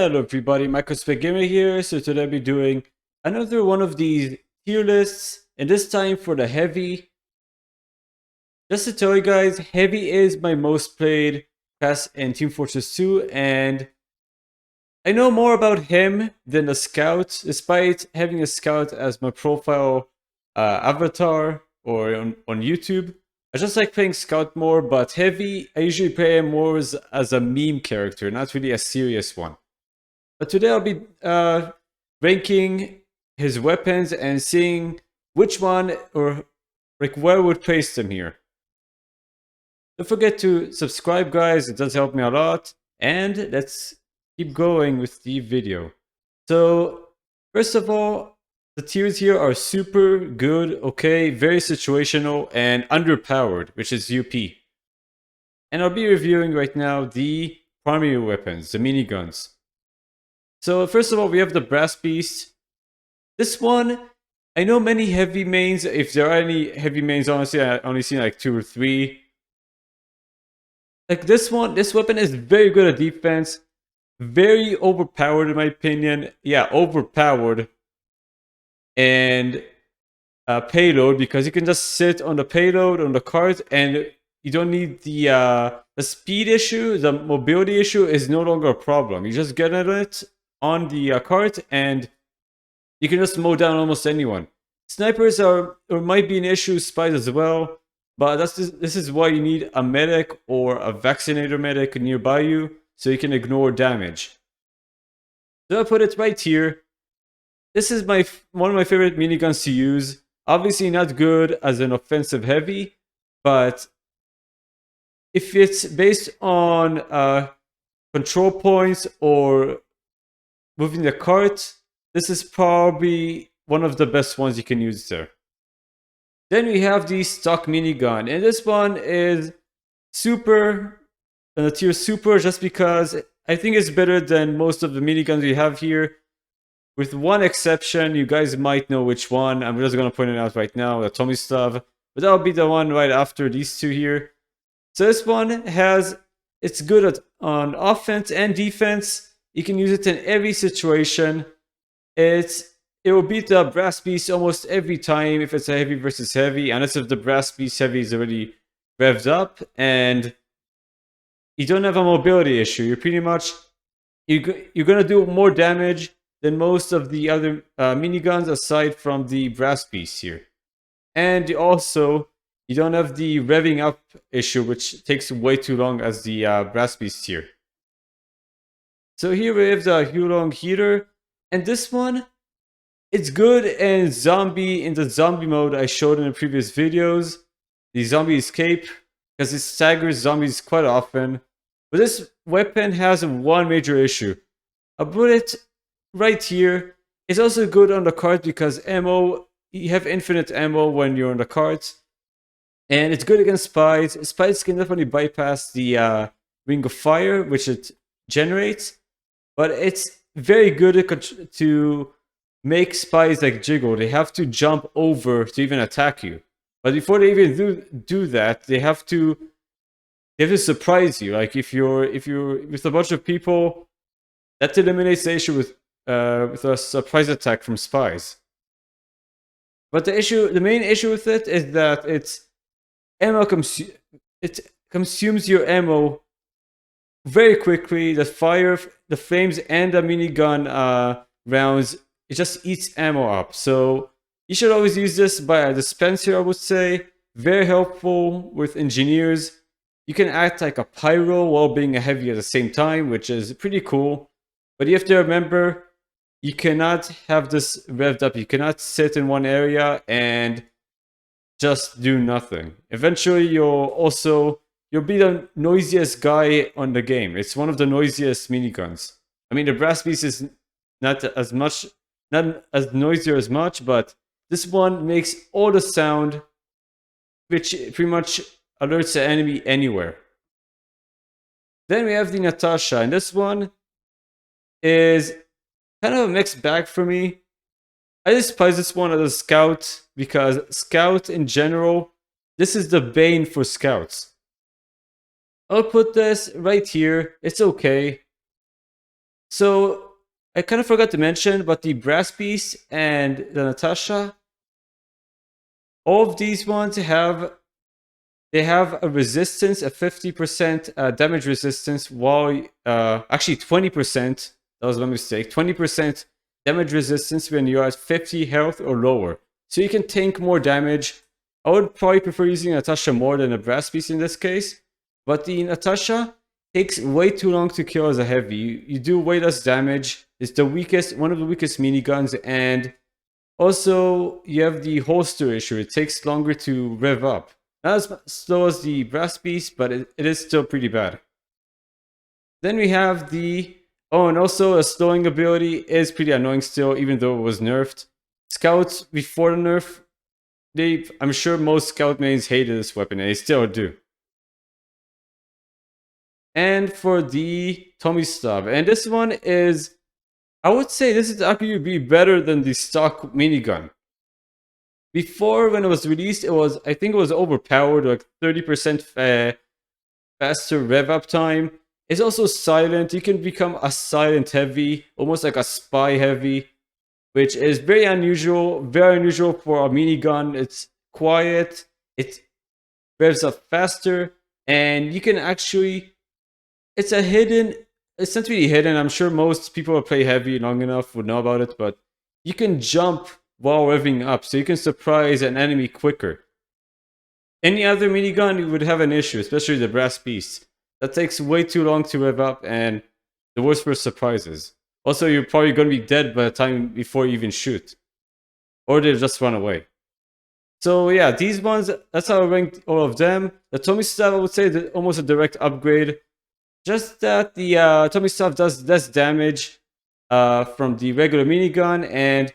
Hello everybody, Microspec Gamer here. So today I'll be doing another one of these tier lists, and this time for the heavy. Just to tell you guys, heavy is my most played class in Team Fortress 2, and I know more about him than the scout, despite having a scout as my profile avatar or on YouTube. I just like playing scout more, but heavy, I usually play him more as a meme character, not really a serious one. But today I'll be ranking his weapons and seeing which one or like where I would place them here. Don't forget to subscribe, guys. It does help me a lot. And let's keep going with the video. So first of all, the tiers here are super good, okay, very situational, and underpowered, which is UP. And I'll be reviewing right now the primary weapons, the miniguns. So first of all, we have the Brass Beast. This one, I know many heavy mains. If there are any heavy mains, honestly, I only seen like 2 or 3. Like this one, this weapon is very good at defense. Very overpowered in my opinion. Yeah, overpowered. And payload, because you can just sit on the payload on the cart and you don't need the speed issue. The mobility issue is no longer a problem. You just get on it on the cart and you can just mow down almost anyone. Snipers are or might be an issue, spies as well, but this is why you need a medic or a vaccinator medic nearby you so you can ignore damage. So I put it right here. This is one of my favorite miniguns to use. Obviously not good as an offensive heavy, but if it's based on control points or moving the cart, this is probably one of the best ones you can use there. Then we have the stock minigun, and this one is super, tier super, just because I think it's better than most of the miniguns we have here. With one exception, you guys might know which one. I'm just going to point it out right now, the Tomislav. But that'll be the one right after these two here. So this one it's good on offense and defense. You can use it in every situation. It will beat the Brass Beast almost every time if it's a heavy versus heavy, unless if the Brass Beast heavy is already revved up and you don't have a mobility issue. You're pretty much, you're going to do more damage than most of the other miniguns aside from the Brass Beast here. And also, you don't have the revving up issue, which takes way too long as the Brass Beast here. So here we have the Hulong Heater, and this one, it's good in the zombie mode I showed in the previous videos, the zombie escape, because it staggers zombies quite often. But this weapon has one major issue. I'll put it right here. It's also good on the cart because ammo, you have infinite ammo when you're on the cart. And it's good against spies. Spies can definitely bypass the ring of fire, which it generates. But it's very good to make spies like jiggle. They have to jump over to even attack you. But before they even do that, they have to surprise you. Like if you're with a bunch of people, that eliminates the issue with a surprise attack from spies. But the main issue with it is that it consumes your ammo very quickly. The flames and the minigun rounds, it just eats ammo up. So you should always use this by a dispenser, I would say. Very helpful with engineers. You can act like a pyro while being a heavy at the same time, which is pretty cool. But you have to remember, you cannot have this revved up. You cannot sit in one area and just do nothing. Eventually, you'll be the noisiest guy on the game. It's one of the noisiest miniguns. I mean, the Brass Beast is not as noisier as much, but this one makes all the sound, which pretty much alerts the enemy anywhere. Then we have the Natasha, and this one is kind of a mixed bag for me. I despise this one as a scout because scout in general, this is the bane for scouts. I'll put this right here. It's okay. So I kind of forgot to mention, but the Brass Beast and the Natasha, all of these ones have a resistance, a 50% damage resistance, while actually 20%. That was my mistake. 20% damage resistance when you're at 50 health or lower. So you can tank more damage. I would probably prefer using Natasha more than a Brass Beast in this case. But the Natasha takes way too long to kill as a heavy. You do way less damage. It's the weakest, one of the weakest miniguns, and also you have the holster issue. It takes longer to rev up. Not as slow as the Brass Beast, but it is still pretty bad. Then we have the... Oh, and also a slowing ability is pretty annoying still, even though it was nerfed. Scouts before the nerf, I'm sure most scout mains hated this weapon, and they still do. And for the Tomislav, and this one is... I would say this is arguably better than the stock minigun. Before, when it was released, I think it was overpowered, like 30% faster rev up time. It's also silent. You can become a silent heavy, almost like a spy heavy, which is very unusual for a minigun. It's quiet, it revs up faster, and you can actually... It's not really hidden. I'm sure most people who play heavy long enough would know about it, but you can jump while revving up, so you can surprise an enemy quicker. Any other minigun would have an issue, especially the Brass Beast. That takes way too long to rev up, and the worst for surprises. Also, you're probably going to be dead by the time before you even shoot. Or they'll just run away. So yeah, these ones, that's how I ranked all of them. The Tomislav, I would say, is almost a direct upgrade. Just that the Tomislav does less damage from the regular minigun, and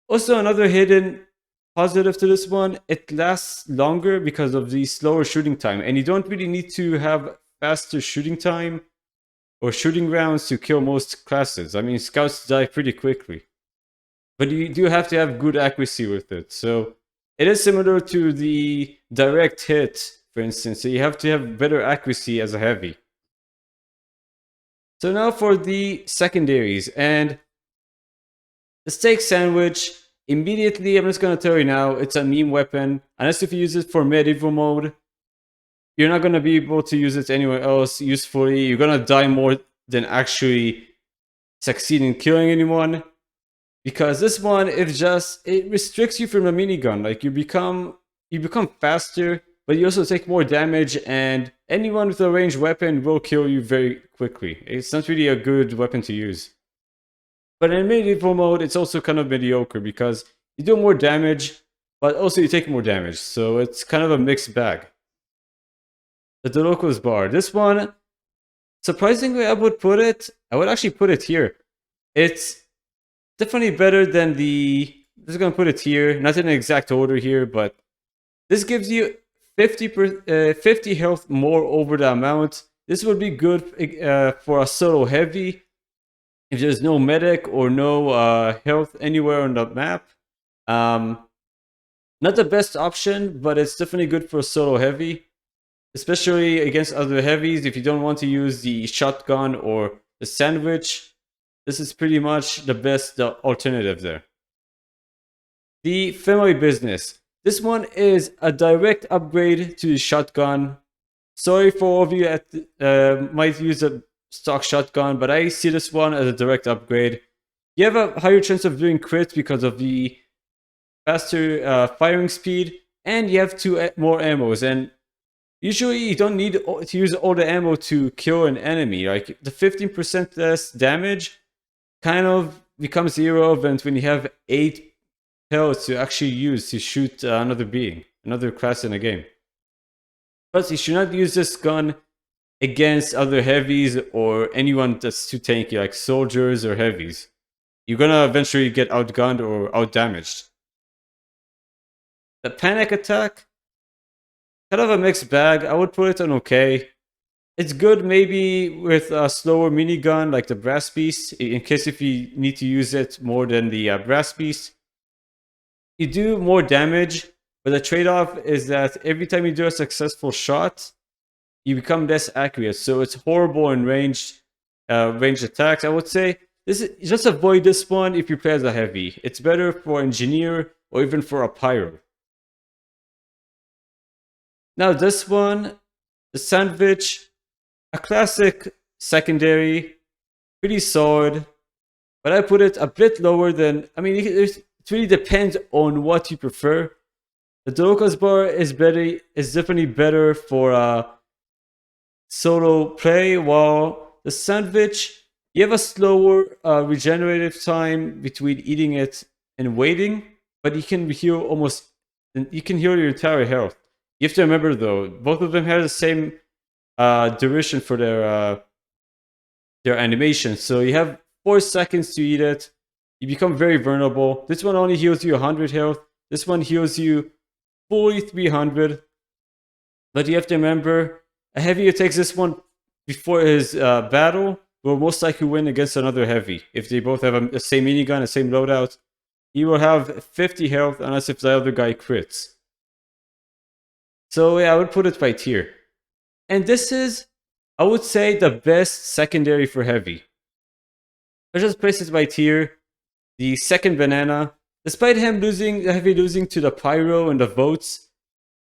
also another hidden positive to this one, it lasts longer because of the slower shooting time, and you don't really need to have faster shooting time or shooting rounds to kill most classes. I mean, scouts die pretty quickly, but you do have to have good accuracy with it. So it is similar to the direct hit, for instance, so you have to have better accuracy as a heavy. So now for the secondaries, and the steak sandwich, immediately, I'm just going to tell you now, it's a meme weapon. Unless if you use it for medieval mode, you're not going to be able to use it anywhere else usefully. You're going to die more than actually succeed in killing anyone. Because this one, it restricts you from the minigun. Like, you become faster, but you also take more damage, and anyone with a ranged weapon will kill you very quickly. It's not really a good weapon to use. But in medieval mode, it's also kind of mediocre because you do more damage, but also you take more damage. So it's kind of a mixed bag. The Doloco's bar. This one, surprisingly, I would actually put it here. It's definitely better than the... I'm just going to put it here. Not in an exact order here, but this gives you 50 health more over the amount. This would be good for a solo heavy. If there's no medic or no health anywhere on the map. Not the best option, but it's definitely good for a solo heavy. Especially against other heavies, if you don't want to use the shotgun or the sandwich. This is pretty much the best alternative there. The family business. This one is a direct upgrade to the shotgun. Sorry for all of you that might use a stock shotgun, but I see this one as a direct upgrade. You have a higher chance of doing crits because of the faster firing speed, and you have 2 more ammos. And usually you don't need to use all the ammo to kill an enemy. Like, the 15% less damage kind of becomes irrelevant when you have 8 pellets to actually use to shoot another being, another class in a game. But you should not use this gun against other heavies or anyone that's too tanky, like soldiers or heavies. You're gonna eventually get outgunned or outdamaged. The panic attack, kind of a mixed bag. I would put it on okay. It's good maybe with a slower minigun like the Brass Beast, in case if you need to use it more than the Brass Beast. You do more damage, but the trade-off is that every time you do a successful shot, you become less accurate. So it's horrible in range. ranged attacks. I would say this is, just avoid this one if you play as a heavy. It's better for engineer or even for a pyro. Now this one, the Sandvich, a classic secondary, pretty solid, but I put it a bit lower than, I mean, it really depends on what you prefer. The Doroka's bar is definitely better for solo play, while the Sandvich, you have a slower regenerative time between eating it and waiting, but you can heal your entire health. You have to remember though, both of them have the same duration for their animation. So you have 4 seconds to eat it. You become very vulnerable. This one only heals you 100 health. This one heals you 4,300. But you have to remember, a heavy who takes this one before his battle will most likely win against another heavy. If they both have the same minigun, the same loadout, he will have 50 health unless if the other guy crits. So yeah, I would put it right here. And this is, I would say, the best secondary for heavy. I just place it right here. The second banana. Despite him losing to the pyro and the votes,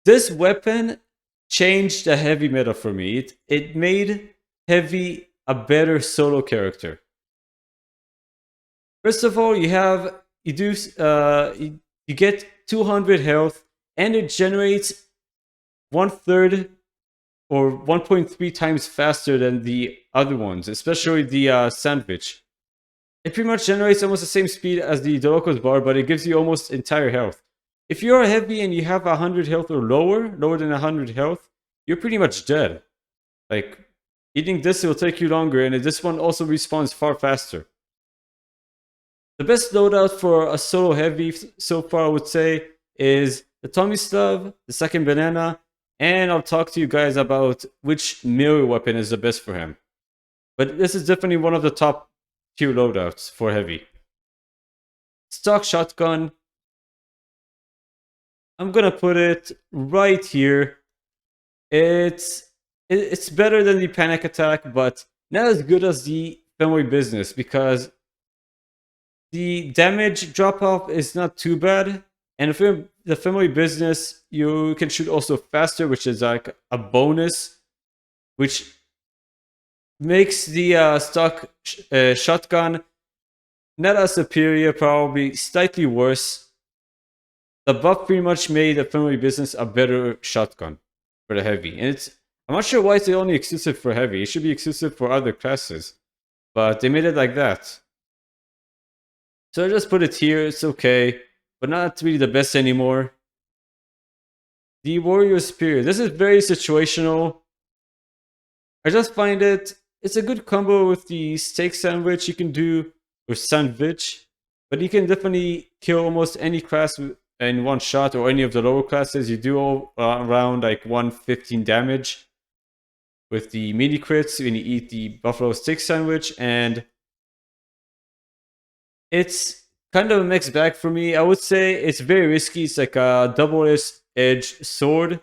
this weapon changed the heavy meta for me. It made heavy a better solo character. First of all, you get 200 health, and it generates 1/3 or 1.3 times faster than the other ones, especially the Sandvich. It pretty much generates almost the same speed as the Doroko's bar, but it gives you almost entire health. If you're heavy and you have 100 health or lower than 100 health, you're pretty much dead. Like, eating this will take you longer, and this one also respawns far faster. The best loadout for a solo heavy so far, I would say, is the Tomislav, the second banana, and I'll talk to you guys about which melee weapon is the best for him. But this is definitely one of the top tier loadouts for heavy. Stock shotgun. I'm gonna put it right here. It's better than the panic attack, but not as good as the family business because the damage drop off is not too bad. And if the family business, you can shoot also faster, which is like a bonus, which makes the stock shotgun not as superior, probably slightly worse. The buff pretty much made the family business a better shotgun for the heavy. And I'm not sure why it's only exclusive for heavy. It should be exclusive for other classes. But they made it like that. So I just put it here, it's okay. But not really the best anymore. The Warrior Spear. This is very situational. I just find it's a good combo with the steak sandwich you can do with Sandvich. But you can definitely kill almost any class in one shot, or any of the lower classes. You do all around like 115 damage with the mini crits when you eat the buffalo steak sandwich, and it's kind of a mixed bag for me. I would say it's very risky. It's like a double-edged sword.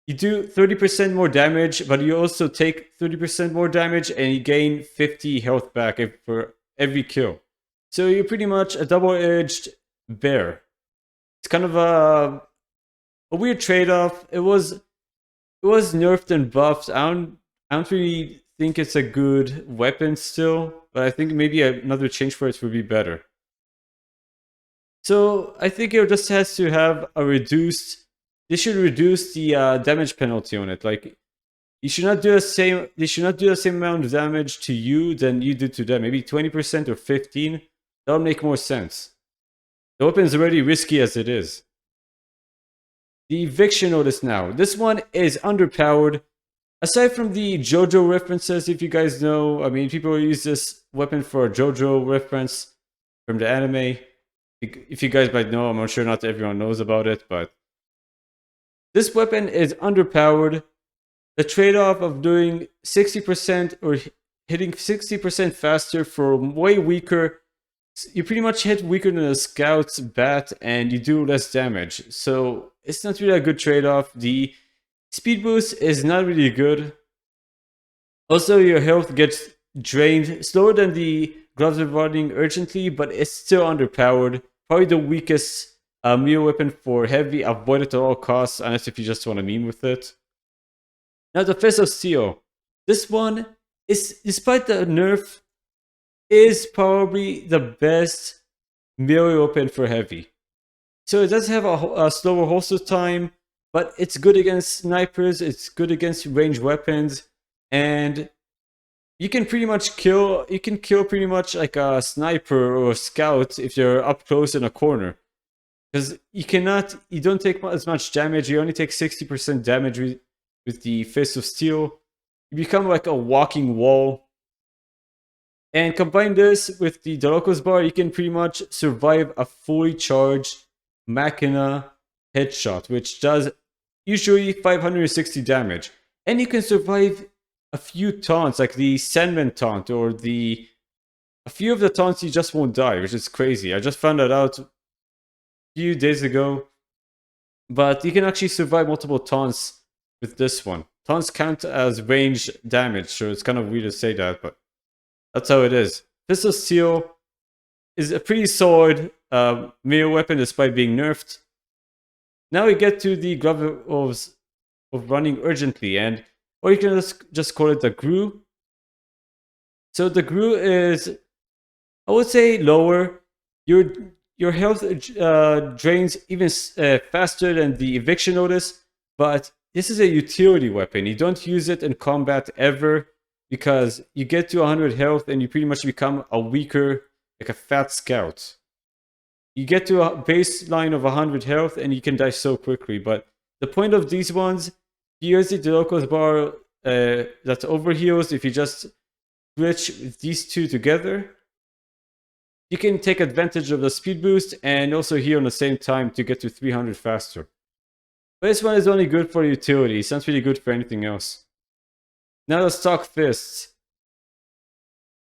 You do 30% more damage, but you also take 30% more damage, and you gain 50 health back for every kill. So you're pretty much a double-edged bear. It's kind of a weird trade-off. It was nerfed and buffed. I don't really think it's a good weapon still, but I think maybe another change for it would be better. So I think it just has to have a reduced. They should reduce the damage penalty on it. Like, you should not do the same. They should not do the same amount of damage to you than you do to them. Maybe 20% or 15%. That would make more sense. The weapon is already risky as it is. The eviction notice now. This one is underpowered. Aside from the JoJo references, if you guys know, I mean, people use this weapon for a JoJo reference from the anime. If you guys might know, I'm sure not everyone knows about it, but this weapon is underpowered. The trade-off of doing 60% or hitting 60% faster for way weaker, you pretty much hit weaker than a scout's bat and you do less damage. So it's not really a good trade-off. The speed boost is not really good. Also, your health gets drained, slower than the gloves of running urgently, but it's still underpowered. Probably the weakest melee weapon for heavy. Avoid it at all costs, unless if you just want to meme with it. Now the Fist of Steel. This one is, despite the nerf, is probably the best melee weapon for heavy. So it does have a slower holster time, but it's good against snipers, it's good against ranged weapons, and you can pretty much kill pretty much like a sniper or a scout if you're up close in a corner. Because you don't take as much damage, you only take 60% damage with the Fist of Steel. You become like a walking wall. And combine this with the Dolokos bar, you can pretty much survive a fully charged Machina headshot, which does usually 560 damage. And you can survive a few taunts, like the Sandman taunt, or a few of the taunts you just won't die, which is crazy. I just found that out a few days ago. But you can actually survive multiple taunts with this one. Taunts count as range damage, so it's kind of weird to say that, but that's how it is. Fist of Steel is a pretty solid melee weapon despite being nerfed. Now we get to the glove of running urgently, or you can just call it the GRU. So the GRU is, I would say, lower. Your health drains even faster than the eviction notice, but this is a utility weapon. You don't use it in combat ever, because you get to 100 health and you pretty much become a weaker, like a fat scout. You get to a baseline of 100 health and you can die so quickly. But the point of these ones, here's the Dolokos bar that overheals. If you just switch these two together, you can take advantage of the speed boost and also heal at the same time to get to 300 faster. But this one is only good for utility. It's not really good for anything else. Now the stock fists.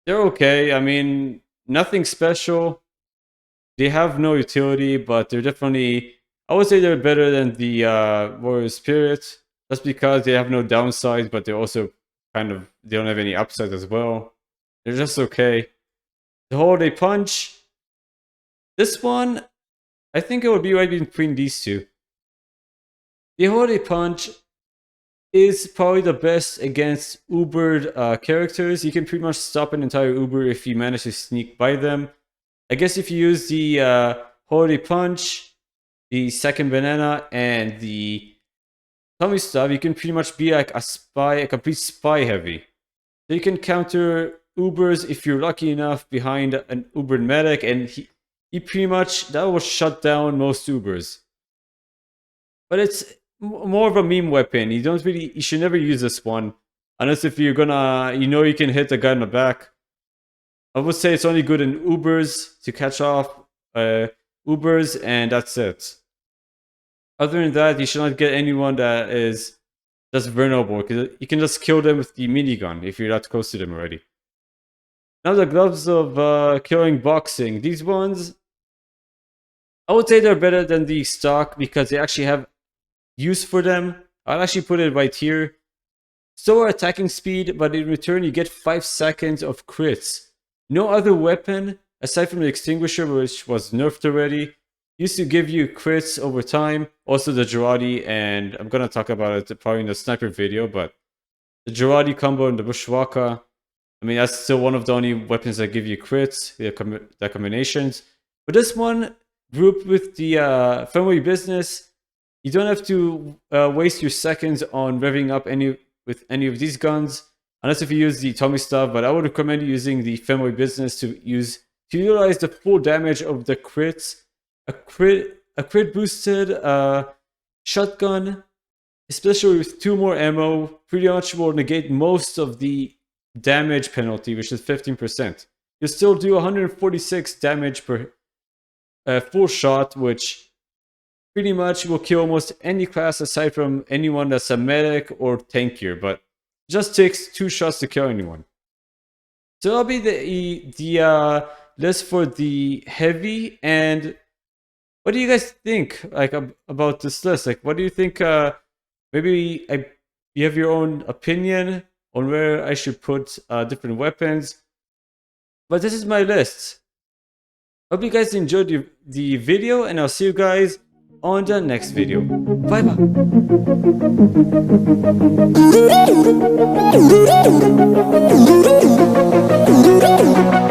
They're okay. I mean, nothing special. They have no utility, but they're definitely, I would say they're better than the Warrior Spirit. Just because they have no downsides, but they're also they don't have any upsides as well. They're just okay. The Holiday Punch. This one, I think it would be right between these two. The Holiday Punch is probably the best against Ubered characters. You can pretty much stop an entire Uber if you manage to sneak by them. I guess if you use the Holiday Punch, the second banana, and the tummy stuff, you can pretty much be like a complete spy heavy. So you can counter Ubers if you're lucky enough behind an Uber medic, and he pretty much, that will shut down most Ubers. But it's more of a meme weapon. You should never use this one unless if you're gonna, you can hit the guy in the back. I would say it's only good in Ubers to catch off Ubers, and that's it. Other than that, you should not get anyone that is just vulnerable, because you can just kill them with the minigun if you're that close to them already. Now the gloves of killing boxing. These ones, I would say they're better than the stock because they actually have use for them. I'll actually put it right here. Slower attacking speed, but in return you get 5 seconds of crits. No other weapon, aside from the extinguisher, which was nerfed already, used to give you crits over time. Also the Girardi, and I'm gonna talk about it probably in the sniper video, but the Girardi combo and the Bushwaka, I mean, that's still one of the only weapons that give you crits, the combinations. But this one, grouped with the family business, you don't have to waste your seconds on revving up with any of these guns, unless if you use the Tommy stuff. But I would recommend using the family business to utilize the full damage of the crits. A crit boosted shotgun, especially with 2 more ammo, pretty much will negate most of the damage penalty, which is 15%. You'll still do 146 damage per full shot, which pretty much will kill almost any class aside from anyone that's a medic or tankier, but it just takes 2 shots to kill anyone. So that'll be the list for the heavy. And what do you guys think about this list? What do you think? Maybe you have your own opinion on where I should put different weapons. But this is my list. Hope you guys enjoyed the video, and I'll see you guys on the next video. Bye bye.